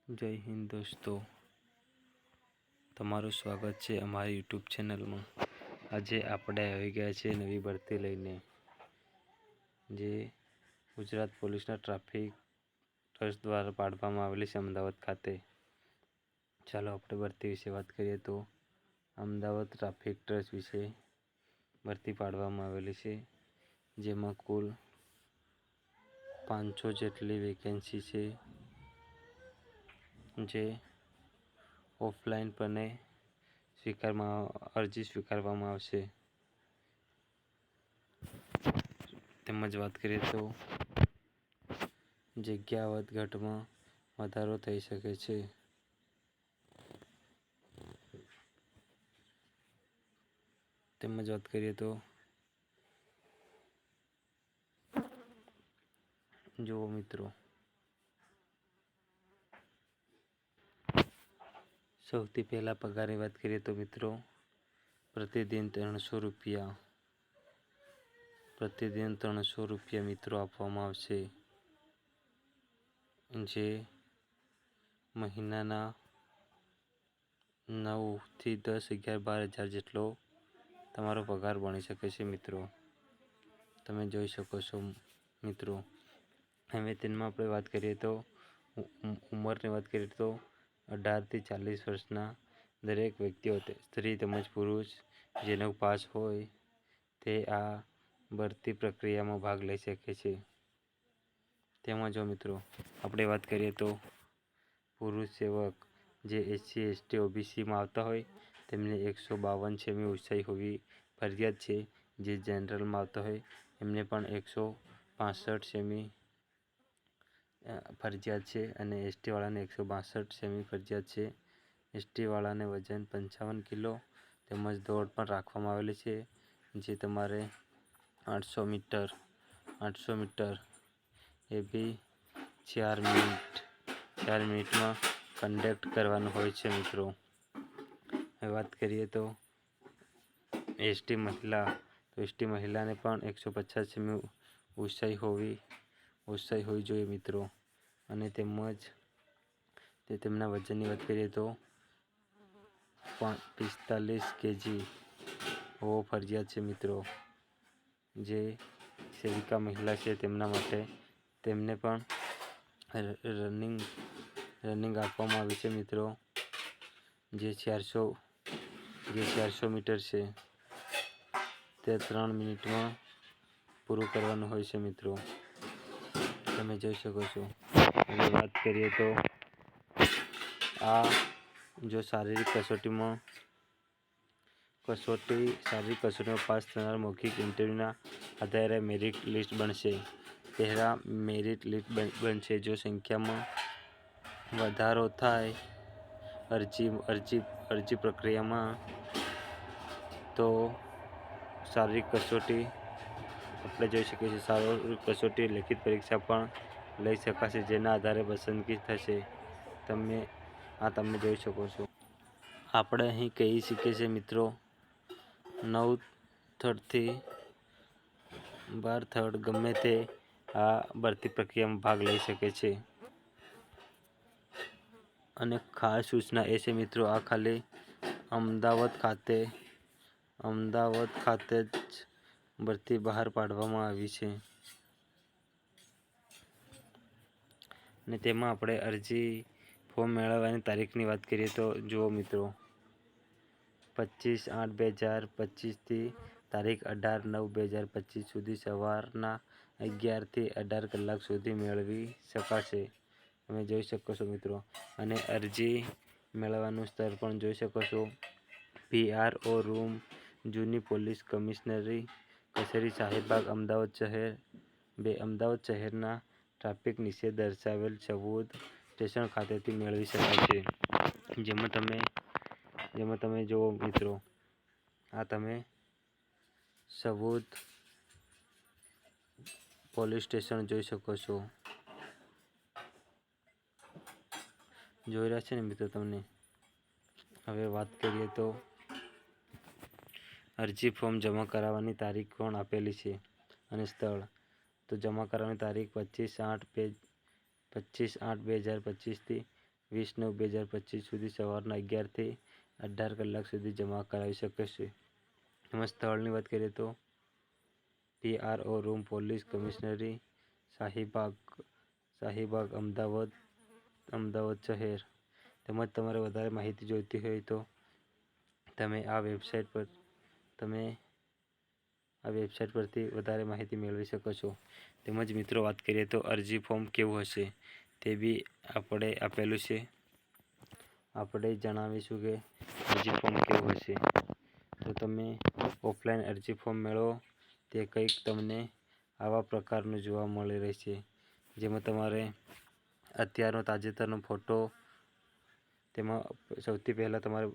જય હિન્દ દોસ્તો, તમારું સ્વાગત છે અમારી યુટ્યુબ ચેનલમાં. આજે આપણે આવી ગયા છે નવી ભરતી લઈને, જે ગુજરાત પોલીસના ટ્રાફિક ટ્રસ્ટ દ્વારા પાડવામાં આવેલી છે અમદાવાદ ખાતે. ચાલો આપણે ભરતી વિશે વાત કરીએ તો અમદાવાદ ટ્રાફિક ટ્રસ્ટ વિશે ભરતી પાડવામાં આવેલી છે, જેમાં કુલ 500 જેટલી વેકેન્સી છે, જે ઓફલાઈન પણ અરજી સ્વીકારવામાં આવશે. તેમજ વાત કરીએ તો જગ્યા વધઘટમાં વધારો થઈ શકે છે. તેમજ વાત કરીએ તો જુઓ મિત્રો, સૌથી પહેલા પગારની વાત કરીએ તો મિત્રો પ્રતિદિન 300 રૂપિયા મિત્રો આપવામાં આવશે, જે મહિનાના 9 થી 10, 11, 12,000 જેટલો તમારો પગાર બની શકે છે મિત્રો. તમે જોઈ શકો છો મિત્રો. હવે તેમાં આપણે વાત કરીએ તો ઉંમરની વાત કરીએ તો 18 થી 40 વર્ષના દરેક વ્યક્તિઓ, સ્ત્રી તેમજ પુરુષ જેનો પાસ હોય તે આ ભરતી પ્રક્રિયામાં ભાગ લઈ શકે છે. તેમાં જો મિત્રો આપણે વાત કરીએ તો પુરુષ સેવક જે SC, ST, OBCમાં આવતા હોય તેમને 152 સેમી ઊંચાઈ હોવી ફરજિયાત છે. જે જનરલમાં આવતા હોય એમને પણ 165 સેમી ફરજિયાત છે, અને ST વાળાને 162 સેમી ફરજિયાત છે. ST વાળાને વજન 55 કિલો તેમજ દોડ પણ રાખવામાં આવેલી છે, જે તમારે 800 મીટર એ બી 4 મિનિટમાં કન્ડક્ટ કરવાનું હોય છે મિત્રો. હવે વાત કરીએ તો ST મહિલાને પણ 150 સેમી ઊંચાઈ હોવી જોઈએ મિત્રો. અને તેમજ તેમના વજનની વાત કરીએ તો 45 kg હોવો ફરજિયાત છે મિત્રો. જે સેવિકા મહિલા છે તેમના માટે તેમને પણ રનિંગ આપવામાં આવી છે મિત્રો, જે 400 મીટર છે તે 3 મિનિટમાં પૂરું કરવાનું હોય છે મિત્રો. તમે જોઈ શકો છો. હવે વાત કરીએ તો જો શારીરિક કસોટીમાં પાસ થનાર મૌખિક ઇન્ટરવ્યૂના આધારે મેરિટ લિસ્ટ બનશે. પહેલા મેરિટ લિસ્ટ બનશે. જો સંખ્યામાં વધારો થાય અરજી પ્રક્રિયામાં તો શારીરિક કસોટી આપણે જોઈ શકીએ છીએ. શારીરિક કસોટી લેખિત પરીક્ષા પણ લઈ શકાશે, જેના આધારે પસંદગી થશે. તમે જોઈ શકો છો. આપણે અહીં કહી શકીએ છીએ મિત્રો 9 થર્ડથી 12 થર્ડ ગમે તે આ ભરતી પ્રક્રિયામાં ભાગ લઈ શકે છે. અને ખાસ સૂચના એ છે મિત્રો, આ ખાલી અમદાવાદ ખાતે જ ભરતી બહાર પાડવામાં આવી છે. અને તેમાં આપણે અરજી ફોર્મ મેળવવાની તારીખની વાત કરીએ તો જુઓ મિત્રો 25/8/2025 થી તારીખ 18/9/2025 સુધી સવારના 11 થી 18 કલાક સુધી મેળવી શકાશે. તમે જોઈ શકો છો મિત્રો. અને અરજી મેળવવાનું સ્થળ પણ જોઈ શકો છો. PRO રૂમ, જૂની પોલીસ કમિશનરી કચેરી, શાહીબાગ, અમદાવાદ શહેર 2, અમદાવાદ શહેરના ટ્રાફિક નિષેધ દર્શાવેલ સબૂદ સ્ટેશન ખાતેથી મેળવી શકાય છે. જેમાં તમે જુઓ મિત્રો, આ તમે સબૂદ પોલીસ સ્ટેશન જોઈ શકો છો. જોઈ રહ્યા છે ને મિત્રો તમને. હવે વાત કરીએ તો અરજી ફોર્મ જમા કરાવવાની તારીખ પણ આપેલી છે અને સ્થળ. તો જમા કરાવવાની તારીખ 25/8/2025 થી 20/9/2025 સુધી સવારના 11 થી 18 કલાક સુધી જમા કરાવી શકશે. તેમજ સ્થળની વાત કરીએ તો PRO રૂમ પોલીસ કમિશનરી શાહીબાગ અમદાવાદ શહેર. તેમજ તમારે વધારે માહિતી જોઈતી હોય તો તમે આ વેબસાઇટ પરથી વધારે માહિતી મેળવી શકો છો. તેમજ મિત્રો વાત કરીએ તો અરજી ફોર્મ કેવું હશે તે બી આપણે આપેલું છે. આપણે જણાવીશું કે અરજી ફોર્મ કેવું હશે. તો તમે ઓફલાઈન અરજી ફોર્મ મેળવો તે કંઈક તમને આવા પ્રકારનું જોવા મળી રહેશે, જેમાં તમારે અત્યારનો તાજેતરનો ફોટો, તેમાં સૌથી પહેલાં તમારે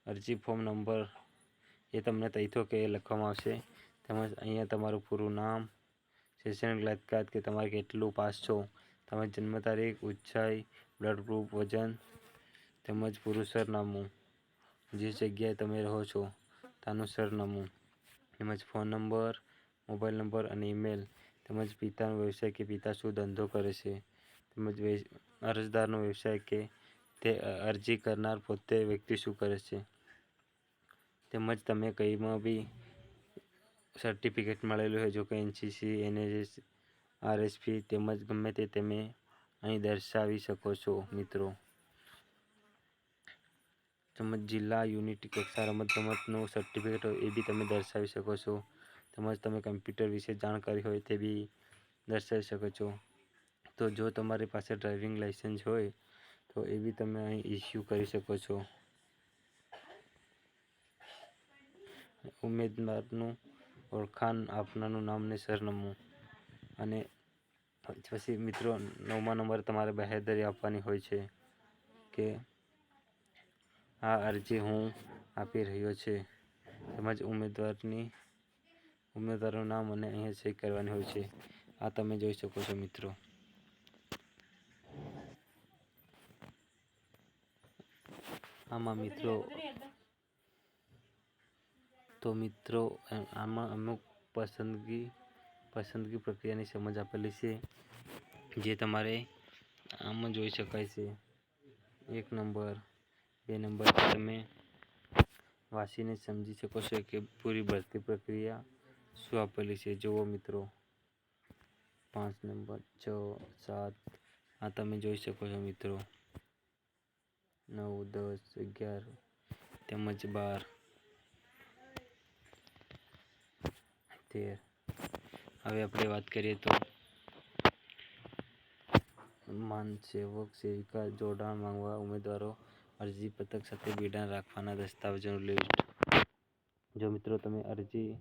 અરજી ફોર્મ નંબર એ તમને તૈથો કે લખવામાં આવશે. તેમજ અહીંયા તમારું પૂરું નામ, શૈક્ષણિક લાયકાત કે તમારે કેટલું પાસ છો, તમારી જન્મ તારીખ, ઊંચાઈ, બ્લડ ગ્રુપ, વજન, તેમજ પૂરું સરનામું, જે જગ્યાએ તમે રહો છો ત્યાંનું સરનામું, તેમજ ફોન નંબર, મોબાઈલ નંબર અને ઈમેલ, તેમજ પિતાનો વ્યવસાય કે પિતા શું ધંધો કરે છે, તેમજ અરજદારનો વ્યવસાય કે તે અરજી કરનાર પોતે વ્યક્તિ શું કરે છે, તેમજ તમે કંઈમાં બી સર્ટિફિકેટ મળેલું હોય, જો કે NCC, NSS, RSP, તેમજ ગમે તે તમે અહીં દર્શાવી શકો છો મિત્રો. તેમજ જિલ્લા યુનિટી કક્ષા રમતગમતનું સર્ટિફિકેટ હોય એ બી તમે દર્શાવી શકો છો. તેમજ તમે કમ્પ્યુટર વિશે જાણકારી હોય તે બી દર્શાવી શકો છો. તો જો તમારી પાસે ડ્રાઇવિંગ લાઇસન્સ હોય તો એ બી તમે અહીં ઇસ્યુ કરી શકો છો. ઉમેદવારનું ઓળખાણ આપનારનું નામ ને સરનામું. અને પછી મિત્રો 9મા નંબર તમારે બાહેધરી આપવાની હોય છે કે આ અરજી હું આપી રહ્યો છે. તેમજ ઉમેદવારનું નામ અને અહીંયા સહી કરવાની હોય છે. આ તમે જોઈ શકો છો મિત્રો. આમાં મિત્રો આમાં અમુક પસંદગી પ્રક્રિયાની સમજ આપેલી છે, જે તમારે આમાં જોઈ શકાય છે. 1 નંબર 2 નંબર તમે વાંચીને સમજી શકો છો કે પૂરી ભરતી પ્રક્રિયા શું આપેલી છે. જુઓ મિત્રો 5 નંબર 6 7 આ તમે જોઈ શકો છો મિત્રો. 9 10 11 તેમજ 12 13. હવે આપણે વાત કરીએ તો માન સેવક સેવિકા જોડાણ માંગવા ઉમેદવારો અરજી પત્રક સાથે બિડાણ રાખવાના દસ્તાવેજોનું લિસ્ટ. જો મિત્રો તમે અરજી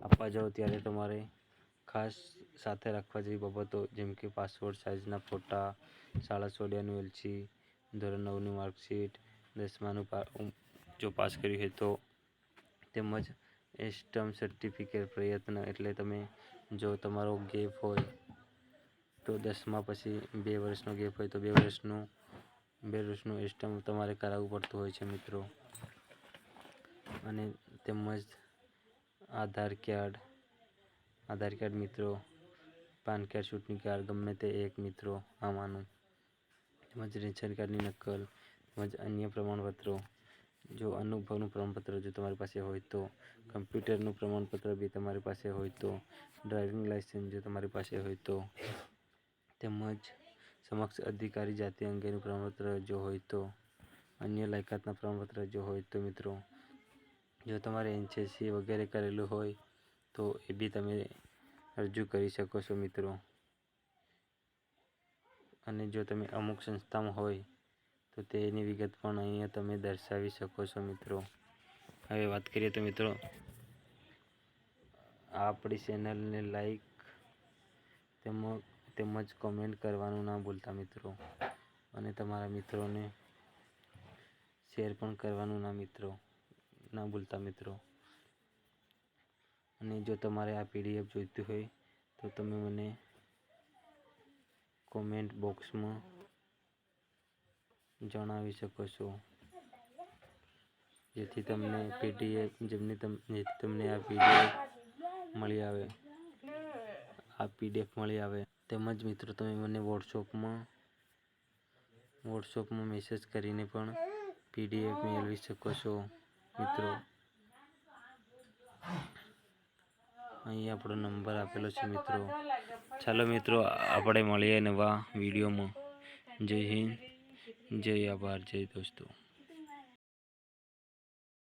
આપવા જાઓ ત્યારે તમારે ખાસ સાથે રાખવા જેવી બાબતો જેમ કે પાસપોર્ટ સાઇઝના ફોટા, શાળા છોડ્યાનું LC, ધોરણ 9ની માર્કશીટ, 10માનું જો પાસ કર્યું હોય તો, તેમજ એસ્ટમ સર્ટિફિકેટ પ્રયત્ન એટલે તમે જો તમારો ગેપ હોય તો 10મા પછી 2 વર્ષનો ગેપ હોય તો 2 વર્ષનું એસ્ટમ તમારે કરાવવું પડતું હોય છે મિત્રો. અને તેમજ આધાર કાર્ડ મિત્રો, પાન કાર્ડ, ચૂંટણી કાર્ડ ગમે તે એક મિત્રો આમાંનું, તેમજ રેશન કાર્ડની નકલ, તેમજ અન્ય પ્રમાણપત્રો, જો અનુભવનું પ્રમાણપત્ર જો તમારી પાસે હોય તો, કમ્પ્યુટરનું પ્રમાણપત્ર બી તમારી પાસે હોય તો, ડ્રાઇવિંગ લાઇસન્સ જો તમારી પાસે હોય તો, તેમજ સમક્ષ અધિકારી જાતિ અંગેનું પ્રમાણપત્ર જો હોય તો, અન્ય લાયકાતના પ્રમાણપત્ર જો હોય તો મિત્રો, જો તમારે NCC વગેરે કરેલું હોય તો એ બી તમે રજૂ કરી શકો છો મિત્રો. અને જો તમે અમુક સંસ્થામાં હોય તો તેની વિગત પણ અહીંયા તમે દર્શાવી શકો છો મિત્રો. હવે વાત કરીએ તો મિત્રો આપણી ચેનલને લાઈક તેમજ કોમેન્ટ કરવાનું ના ભૂલતા મિત્રો. અને તમારા મિત્રોને શેર પણ કરવાનું ના ભૂલતા મિત્રો. અને જો તમારે આ PDF જોઈતું હોય તો તમે મને કોમેન્ટ બોક્સમાં જણાવી શકો છો, જેથી તમને આ PDF મળી આવે. તેમજ મિત્રો તમે મને વોટ્સઅપમાં વોટ્સઅપમાં મેસેજ કરીને પણ PDF મેળવી શકો છો મિત્રો. અહીં આપણો નંબર આપેલો છે મિત્રો. ચાલો મિત્રો, આપણે મળીએ નવા વિડીયોમાં. જય હિન્દ, જય આભાર, જય દોસ્તો.